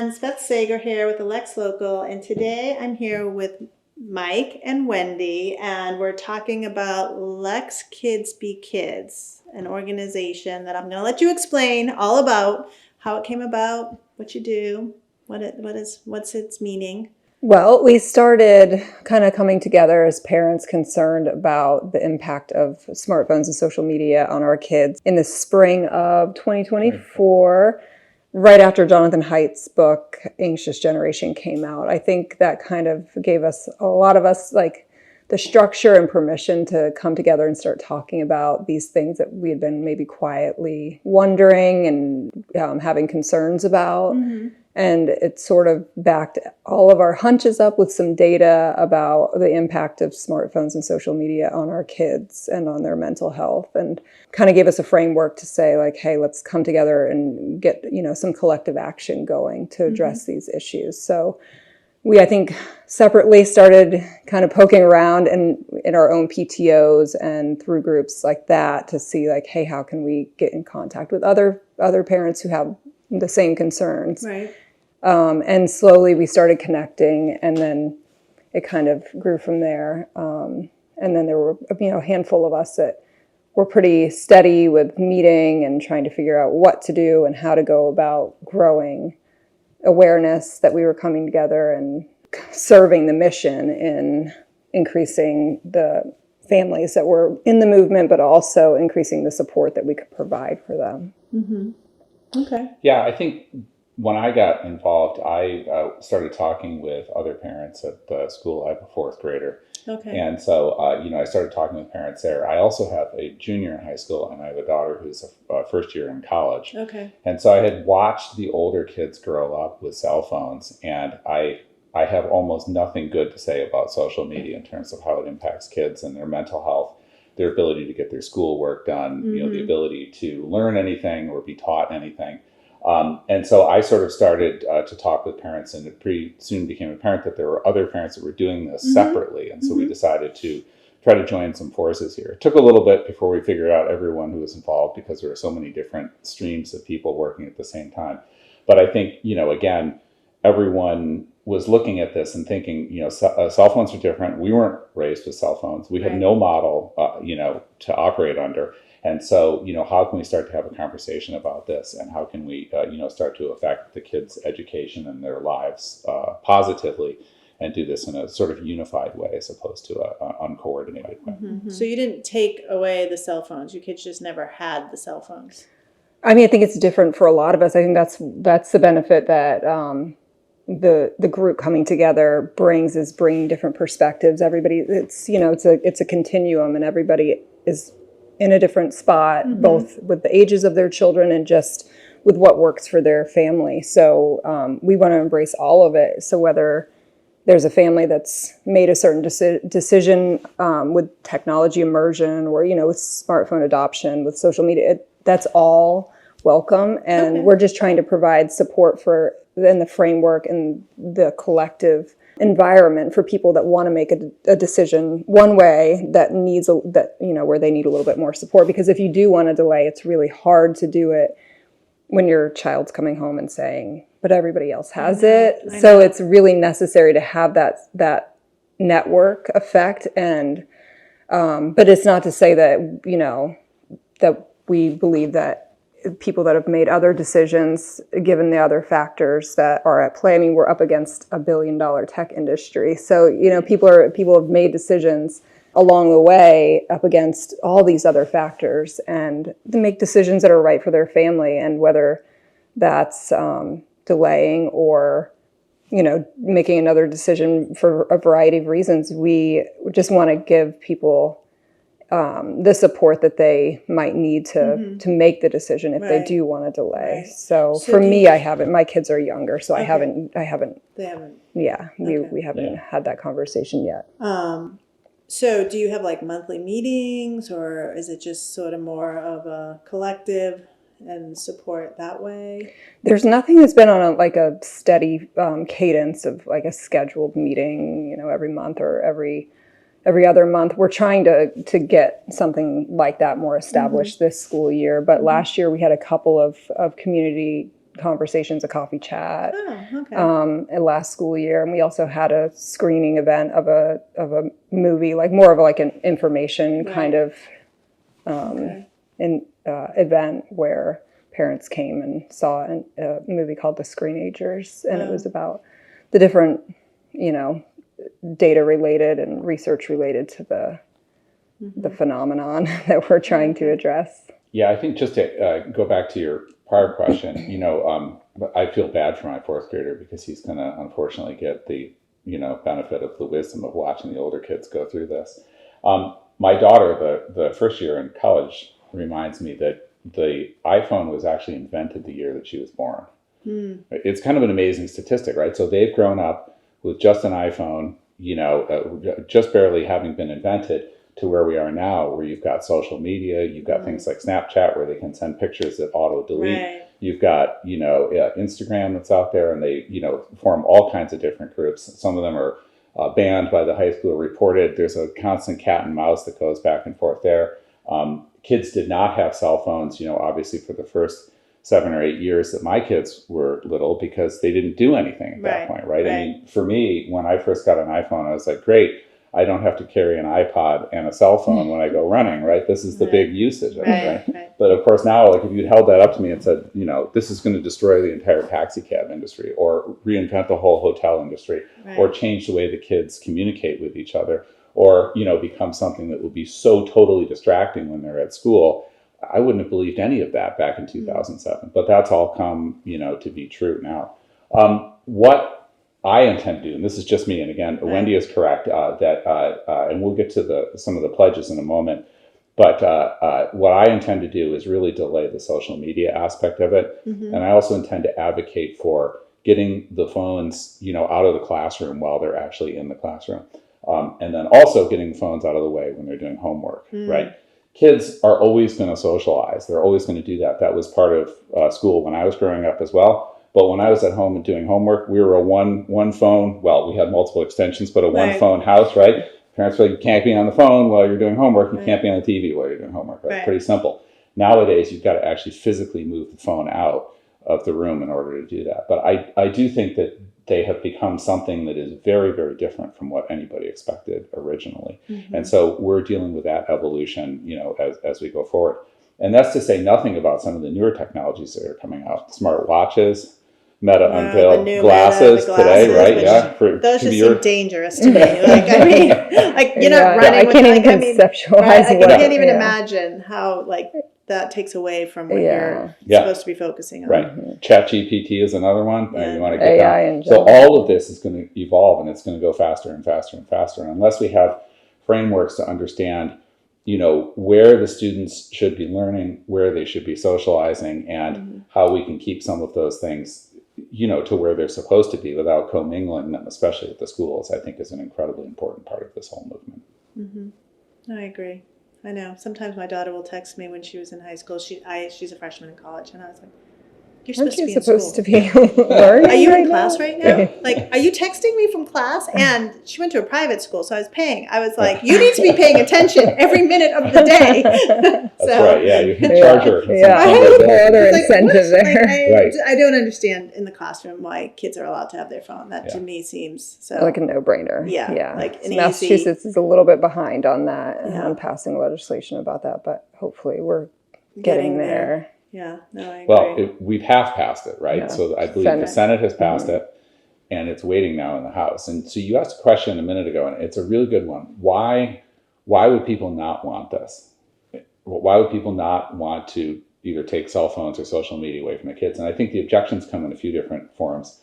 friends, Beth Sager here with the LexLocal, and today I'm here with Mike and Wendy, and we're talking about Lex Kids Be Kids, an organization that I'm going to let you explain all about, how it came about, what you do, what's its meaning. Well, we started kind of coming together as parents concerned about the impact of smartphones and social media on our kids in the spring of 2024, right after Jonathan Haidt's book, Anxious Generation, came out. I think that kind of gave us, a lot of us, like the structure and permission to come together and start talking about these things that we had been maybe quietly wondering and having concerns about. Mm-hmm. And it sort of backed all of our hunches up with some data about the impact of smartphones and social media on our kids and on their mental health, and kind of gave us a framework to say, like, hey, let's come together and get, some collective action going to address mm-hmm. these issues. So we, I think, separately started kind of poking around in our own PTOs and through groups like that to see, like, hey, how can we get in contact with other parents who have the same concerns? Right. And slowly we started connecting, and then it kind of grew from there. And then there were, a handful of us that were pretty steady with meeting and trying to figure out what to do and how to go about growing awareness that we were coming together and serving the mission in increasing the families that were in the movement, but also increasing the support that we could provide for them. Mm-hmm. Okay. Yeah, I think when I got involved, I started talking with other parents at the school. I have a fourth grader. Okay. And so, I started talking with parents there. I also have a junior in high school, and I have a daughter who's a first year in college. Okay. And so I had watched the older kids grow up with cell phones, and I have almost nothing good to say about social media in terms of how it impacts kids and their mental health, their ability to get their schoolwork done, mm-hmm. The ability to learn anything or be taught anything. And so I sort of started to talk with parents, and it pretty soon became apparent that there were other parents that were doing this mm-hmm. separately. And so mm-hmm. we decided to try to join some forces here. It took a little bit before we figured out everyone who was involved, because there were so many different streams of people working at the same time. But I think, again, everyone was looking at this and thinking, cell phones are different. We weren't raised with cell phones. We had no model, to operate under. And so, how can we start to have a conversation about this, and how can we, start to affect the kids' education and their lives positively, and do this in a sort of unified way as opposed to an uncoordinated way. Mm-hmm. So you didn't take away the cell phones. Your kids just never had the cell phones. I mean, I think it's different for a lot of us. I think that's the benefit that the group coming together brings, is bringing different perspectives. Everybody, it's a continuum, and everybody is in a different spot, mm-hmm. both with the ages of their children and just with what works for their family. So we want to embrace all of it. So whether there's a family that's made a certain decision with technology immersion, or, with smartphone adoption, with social media, that's all welcome. And we're just trying to provide support for in the framework and the collective environment for people that want to make a decision one way that needs where they need a little bit more support. Because if you do want to delay, it's really hard to do it when your child's coming home and saying, but everybody else has it. So it's really necessary to have that network effect. And but it's not to say that that we believe that people that have made other decisions, given the other factors that are at play. I mean, we're up against $1 billion tech industry. So, people have made decisions along the way up against all these other factors, and to make decisions that are right for their family. And whether that's delaying or, making another decision for a variety of reasons, we just want to give people the support that they might need to mm-hmm. to make the decision if they do want to delay. Right. So for me, I haven't. My kids are younger, so I haven't. They haven't. Yeah, we haven't had that conversation yet. So do you have like monthly meetings, or is it just sort of more of a collective and support that way? There's nothing that's been on a steady cadence of like a scheduled meeting, every month or every other month. We're trying to get something like that more established mm-hmm. this school year. But mm-hmm. last year we had a couple of community conversations, a coffee chat. Oh, okay. Last school year, and we also had a screening event of a movie, like more of like an information kind of event where parents came and saw a movie called The Screenagers, and it was about the different, data related and research related to the phenomenon that we're trying to address. Yeah, I think just to go back to your prior question, I feel bad for my fourth grader because he's going to unfortunately get the, benefit of the wisdom of watching the older kids go through this. My daughter, the first year in college, reminds me that the iPhone was actually invented the year that she was born. It's kind of an amazing statistic, right? So they've grown up with just an iPhone, just barely having been invented, to where we are now, where you've got social media, you've got things like Snapchat where they can send pictures that auto delete. Right. You've got, Instagram that's out there, and they, form all kinds of different groups. Some of them are banned by the high school, reported. There's a constant cat and mouse that goes back and forth there. Kids did not have cell phones, obviously for the first 7 or 8 years that my kids were little, because they didn't do anything at that point, right? I mean, for me, when I first got an iPhone, I was like, great, I don't have to carry an iPod and a cell phone when I go running, right? This is the big usage of it, right? But of course now, like if you'd held that up to me and said, this is going to destroy the entire taxi cab industry, or reinvent the whole hotel industry, or change the way the kids communicate with each other, or, become something that will be so totally distracting when they're at school, I wouldn't have believed any of that back in 2007. But that's all come, to be true now. What I intend to do, and this is just me, and again, Wendy is correct, and we'll get to some of the pledges in a moment, but what I intend to do is really delay the social media aspect of it. And I also intend to advocate for getting the phones, out of the classroom while they're actually in the classroom. And then also getting the phones out of the way when they're doing homework, right? Kids are always going to socialize. They're always going to do that. That was part of school when I was growing up as well. But when I was at home and doing homework, we were a one phone. Well, we had multiple extensions, but a one phone house, right? Parents were like, you can't be on the phone while you're doing homework. You can't be on the TV while you're doing homework. Right? Pretty simple. Nowadays, you've got to actually physically move the phone out of the room in order to do that. But I do think that they have become something that is very, very different from what anybody expected originally. And so we're dealing with that evolution, as we go forward. And that's to say nothing about some of the newer technologies that are coming out. Smart watches. Meta unveiled glasses today, right? Those just seem dangerous to me. Running. I can't even conceptualize. I can't even imagine how that takes away from what you're supposed to be focusing on. Right. ChatGPT is another one. You want to get AI so all of this is going to evolve, and it's going to go faster and faster and faster. And unless we have frameworks to understand, where the students should be learning, where they should be socializing, and how we can keep some of those things to where they're supposed to be without commingling them, especially at the schools, I think is an incredibly important part of this whole movement. I agree. I know. Sometimes my daughter will text me when she was in high school. She's a freshman in college, and I was like, "You're supposed to be learning. Are you in class right now? Are you texting me from class?" And she went to a private school, so I was paying. I was like, "You need to be paying attention every minute of the day." That's right. Yeah, you can charge her. Other incentive there. I don't understand in the classroom why kids are allowed to have their phone. That to me seems like a no-brainer. Yeah. Like an Massachusetts is a little bit behind on that and passing legislation about that, but hopefully we're getting there. Yeah, no, I agree. Well, we've half passed it, right? Yeah. So I believe the Senate has passed it, and it's waiting now in the House. And so you asked a question a minute ago, and it's a really good one. Why would people not want this? Why would people not want to either take cell phones or social media away from their kids? And I think the objections come in a few different forms.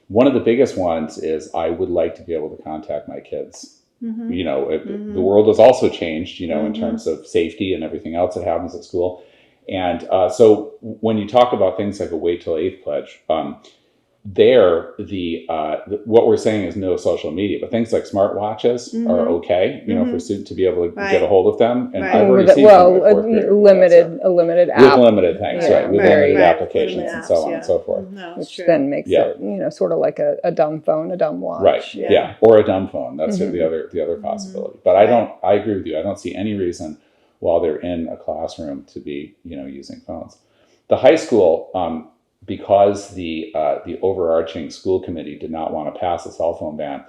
One of the biggest ones is I would like to be able to contact my kids. The world has also changed, in terms of safety and everything else that happens at school. And so when you talk about things like a wait till 8th pledge, what we're saying is no social media, but things like smartwatches are okay, for students to be able to get a hold of them. And I've already seen a limited app. With limited things, with limited applications and so on and so forth. Which then makes it, sort of like a dumb phone, a dumb watch. Right, or a dumb phone. That's the other possibility. But I agree with you. I don't see any reason while they're in a classroom to be, using phones. The high school, because the overarching school committee did not want to pass a cell phone ban,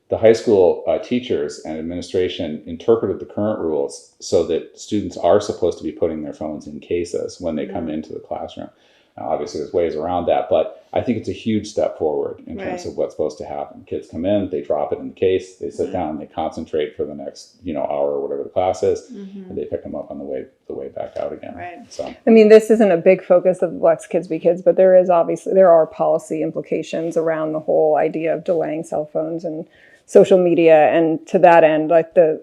the high school teachers and administration interpreted the current rules so that students are supposed to be putting their phones in cases when they come into the classroom. Now, obviously, there's ways around that, but I think it's a huge step forward in terms of what's supposed to happen. Kids come in, they drop it in the case, they sit down, they concentrate for the next hour or whatever the class is, and they pick them up on the way back out again. Right. So, I mean, this isn't a big focus of Lex Kids Be Kids, but there are policy implications around the whole idea of delaying cell phones and social media. And to that end, like the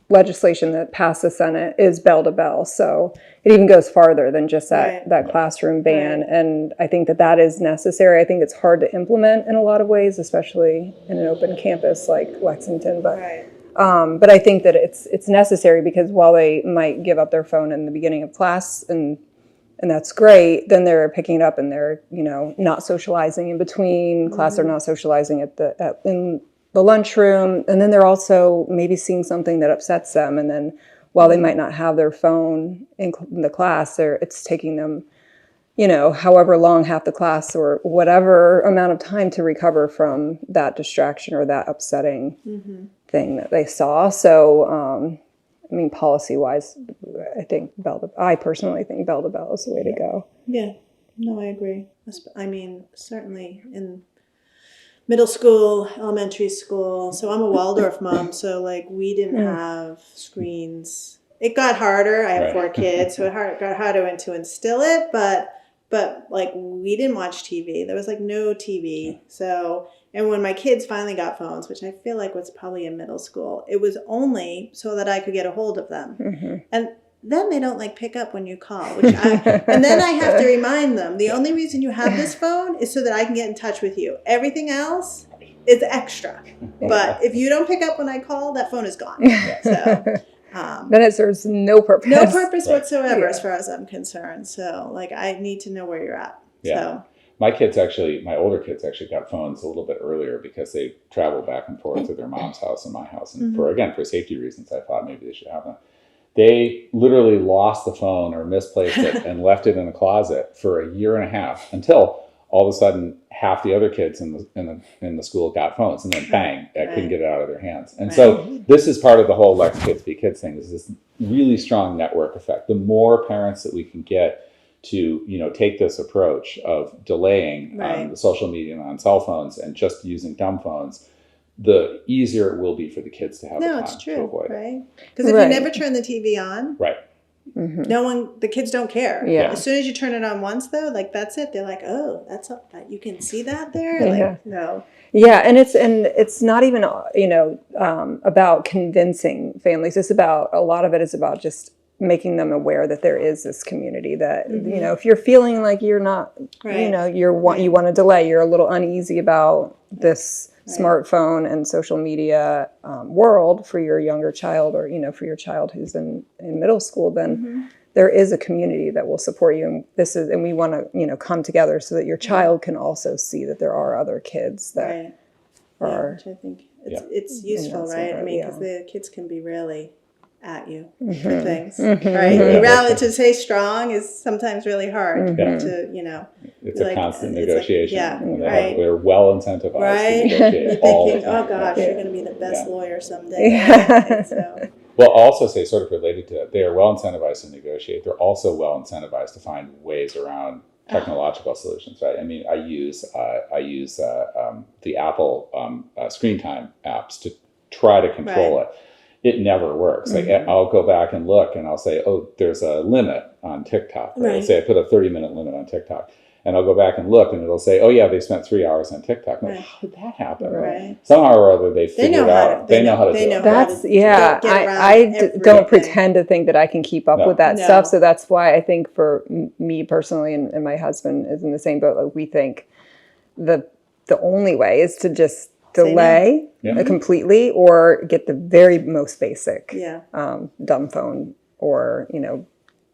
legislation that passed the Senate is bell to bell. So it even goes farther than just that classroom ban. Right. And I think that is necessary. I think it's hard to implement in a lot of ways, especially in an open campus like Lexington. But but I think that it's necessary, because while they might give up their phone in the beginning of class, and that's great, then they're picking it up and they're not socializing in between class, they're not socializing in the lunchroom, and then they're also maybe seeing something that upsets them, and then while they might not have their phone in the class, it's taking them however long, half the class or whatever amount of time to recover from that distraction or that upsetting thing that they saw. So I mean, policy-wise, I personally think bell to bell is the way to go. Yeah, no, I agree. I mean, certainly in middle school, elementary school. So I'm a Waldorf mom, so like we didn't have screens. It got harder. I have 4 kids, so it got harder to instill it, but like we didn't watch TV. There was like no TV. So, and when my kids finally got phones, which I feel like was probably in middle school, it was only so that I could get a hold of them. And then they don't like pick up when you call, and then I have to remind them, the only reason you have this phone is so that I can get in touch with you. Everything else is extra. But if you don't pick up when I call, that phone is gone. So then it serves no purpose. No purpose whatsoever as far as I'm concerned. So like I need to know where you're at. Yeah. So my older kids actually got phones a little bit earlier because they traveled back and forth to their mom's house and my house. And for safety reasons, I thought maybe they should have them. They literally lost the phone or misplaced it and left it in the closet for a year and a half, until all of a sudden half the other kids in the school got phones, and then bang, I couldn't get it out of their hands. And so this is part of the whole Lex Kids Be Kids thing, is this really strong network effect. The more parents that we can get to take this approach of delaying the social media and on cell phones and just using dumb phones, the easier it will be for the kids to have time to avoid it. Right? Because if you never turn the TV on, the kids don't care. Yeah. As soon as you turn it on once, though, like that's it. They're like, oh, you can see that there. Yeah. Like, no. Yeah, and it's not even about convincing families. It's about, a lot of it is about just making them aware that there is this community that if you're feeling like you're not you want to delay, you're a little uneasy about this smartphone and social media world for your younger child, or for your child who's in middle school, then there is a community that will support you, and we want to come together so that your child can also see that there are other kids that are. Which I think it's useful, right? I mean, because the kids can be really at you for things, right? To stay strong is sometimes really hard. It's a constant negotiation. They're well incentivized to negotiate all the time. Oh gosh, you're going to be the best lawyer someday. Well, I'll also say, sort of related to it, they are well incentivized to negotiate. They're also well incentivized to find ways around technological solutions, right? I mean, I use the Apple screen time apps to try to control it. It never works. Like I'll go back and look, and I'll say, oh, there's a limit on TikTok. I'll say I put a 30-minute limit on TikTok, and I'll go back and lock, and it'll say, oh yeah, they spent 3 hours on TikTok. Like, how did that happen? Somehow or other, they figured out. They know how to do it. That's I don't pretend to think that I can keep up with that stuff. So that's why I think for me personally, and my husband is in the same boat. Like, we think the only way is to just delay completely, or get the very most basic dumb phone, or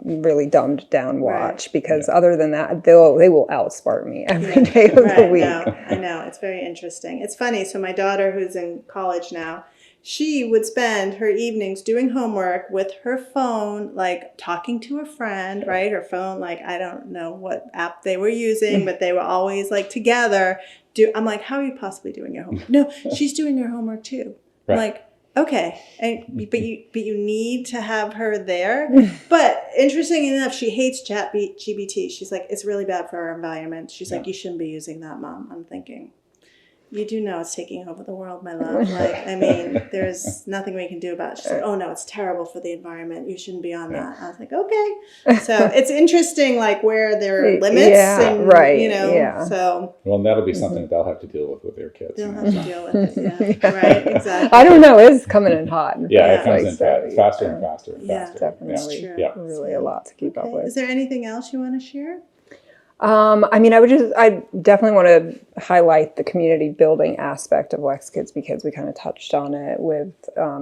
really dumbed down watch, because other than that, they will outsmart me every day of the week. I know. It's very interesting. It's funny. So my daughter, who's in college now, she would spend her evenings doing homework with her phone, like talking to a friend, right? Her phone, like, I don't know what app they were using, but they were always like together. I'm like, how are you possibly doing your homework? No, she's doing her homework too. Right. I'm like, okay, but you need to have her there. But interesting enough, she hates ChatGPT. She's like, it's really bad for our environment. She's like, you shouldn't be using that, Mom. I'm thinking, you do know it's taking over the world, my love. Like, I mean, there's nothing we can do about it. She's like, oh no, it's terrible for the environment. You shouldn't be on that. I was like, okay. So it's interesting, like where there are limits. Yeah, and, right. You know, Yeah. so. Well, that'll be something they'll have to deal with their kids. They'll have to deal with it. Yeah. Right. Exactly. I don't know. It's coming in hot. Yeah, Yeah. it comes Like, in so, faster and faster and Yeah, faster. definitely. true. Yeah. Really a lot to keep up Okay. with. Is there anything else you want to share? I mean, I definitely want to highlight the community building aspect of Lex Kids because we kind of touched on it with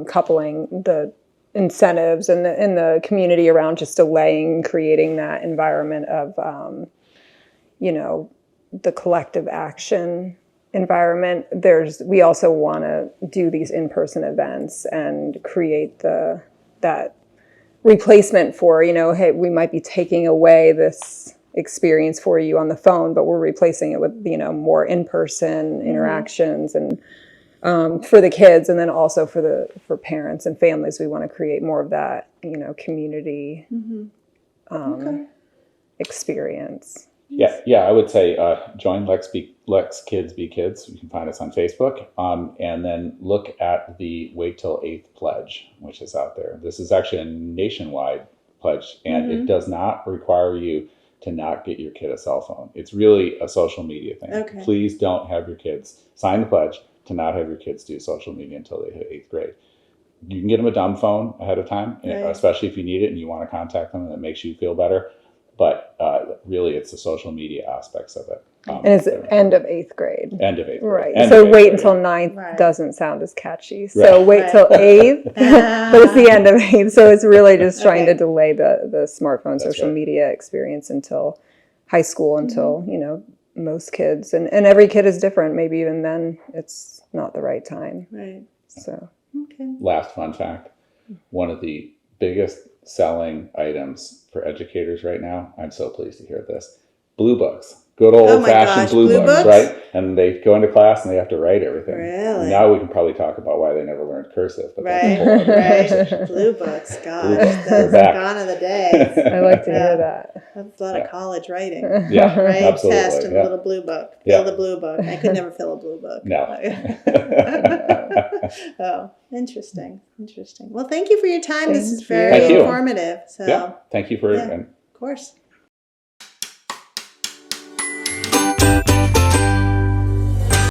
coupling the incentives and the community around just delaying, creating that environment of, you know, the collective action environment. We also want to do these in-person events and create that replacement for, you know, hey, we might be taking away this experience for you on the phone, but we're replacing it with, you know, more in-person interactions and for the kids, and then also for parents and families, we want to create more of that, you know, community experience. Yeah, I would say join Lex Kids Be Kids. You can find us on Facebook, and then look at the Wait Till 8th pledge, which is out there. This is actually a nationwide pledge, and it does not require you to not get your kid a cell phone. It's really a social media thing. Okay. Please don't have your kids sign the pledge to not have your kids do social media until they hit 8th grade. You can get them a dumb phone ahead of time, especially if you need it and you want to contact them and it makes you feel better. But really, it's the social media aspects of it. And it's end of 8th grade. End of 8th grade. Right. End So of 8th wait grade. until 9th Right. doesn't sound as catchy. So wait Right. till 8th, but it's the end of 8th. So it's really just trying Okay. to delay the smartphone, That's social right. media experience until high school, until, you know, most kids. And every kid is different. Maybe even then it's not the right time. Right. So. Okay. Last fun fact, one of the biggest selling items for educators right now, I'm so pleased to hear this, blue books. Good Oh my old-fashioned gosh, blue blue books, books? right? And they go into class and they have to write everything. Really? Now we can probably talk about why they never learned cursive. But that's a Right. whole other Right. conversation. Blue books. Gosh, Blue books. They're that's back. gone are the days. I like to Yeah. hear that. That's a lot of college writing. Yeah, Right? absolutely. Test and yeah. a little blue book. Yeah. Fill the blue book. I could never fill a blue book. No. Oh, interesting. Interesting. Well, thank you for your time. This is Thank very you. Thank you. informative. So, Yeah, thank you for Yeah. and of course.